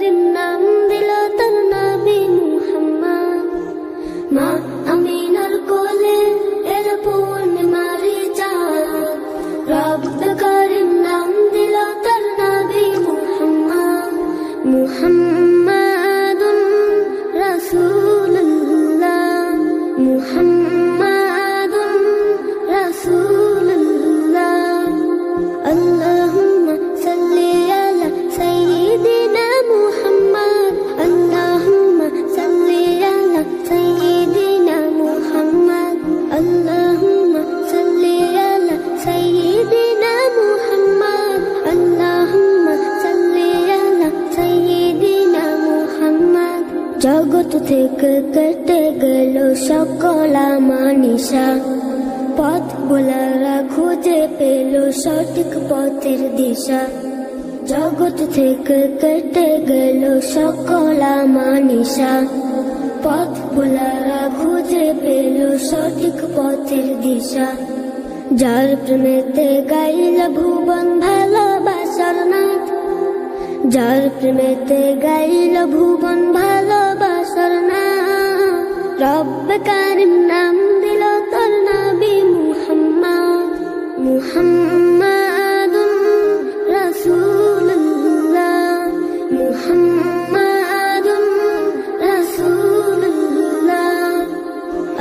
কারিম নাম দিল তার নবী মুহাম্মদ। মা আমিনার কোলে এর পূর্ণিমারি চাঁদ, রব কারিম নাম দিল তার নবী মুহাম্মদ। মুহাম্মাদুন রাসূলুল্লাহ, মুহাম্মাদুন রাসূলুল্লাহ। আল্লাহুম্মা সাল্লি আলা সাইয়্যিদিনা মুহাম্মদ, আল্লাহুম্মা সাল্লি আলা সাইয়্যিদিনা মুহাম্মদ, আল্লাহুম্মা সাল্লি আলা সাইয়্যিদিনা মুহাম্মদ, আল্লাহুম্মা সাল্লি আলা সাইয়্যিদিনা মুহাম্মদ। জগৎ থেকে কেটে গেল সকল আমানিশা, পথ ভোলারা খুঁজে পেল সঠিক পথের দিশা। জগৎ থেকে কেটে গেল সকল আমানিশা, পথ ভোলারা খুঁজে পেল সঠিক পথের দিশা। যার প্রেমেতে গাইল ভুবন ভালোবাসার নাথ, যার প্রেমেতে গাইল ভুবন ভালোবাসার নাথ। রব কারিম নাম দিল তার নবী মুহাম্মদ। মুহাম্মাদুন রাসূলুল্লাহ, মুহাম্মাদুন রাসূলুল্লাহ।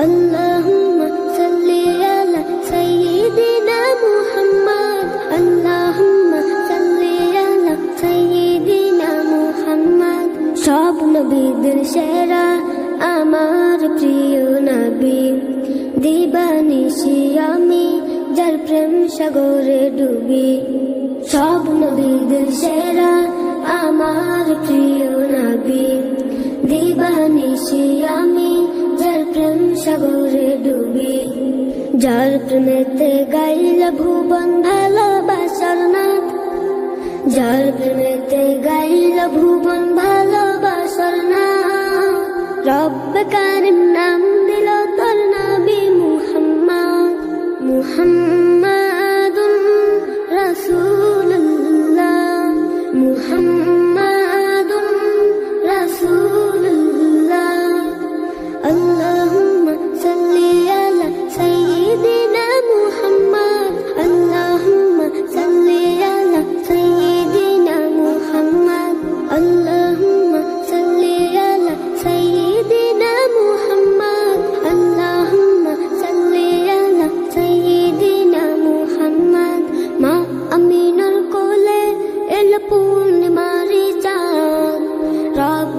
আল্লাহুম্মা সাল্লি আলা সাইয়্যিদিনা মুহাম্মদ, আল্লাহুম্মা সাল্লি আলা সাইয়্যিদিনা মুহাম্মদ। সব নবীদের সেরা আমার প্রিয় নবী, দিবানিশি আমি যার প্রেম সাগরে ডুবি। সব নবীদের সেরা আমার প্রিয় নবী, দিবানিশি আমি যার প্রেম সাগরে ডুবি। যার প্রেমেতে গাইল ভুবন ভালোবাসার নাথ, যার প্রেমেতে গাইল ভুবন ভালোবাসার নাথ। রব কারিম নাম দিল তার নবী মুহাম্মদ। মুহাম্মাদুন রাসূলুল্লাহ, মুহাম্মাদুন রাসূলুল্লাহ। আল্লাহুম্মা সাল্লি আলা সাইয়্যিদিনা মুহাম্মদ, আল্লাহুম্মা সাল্লি আলা সাইয়্যিদিনা মুহাম্মদ, আল্লাহুম্মা সাল্লি আলা সাইয়্যিদিনা মুহাম্মদ, আল্লাহুম্মা সাল্লি আলা সাইয়্যিদিনা মুহাম্মদ। মা আমিনার কোলে এল পূর্ণিমারি চাঁদ, রব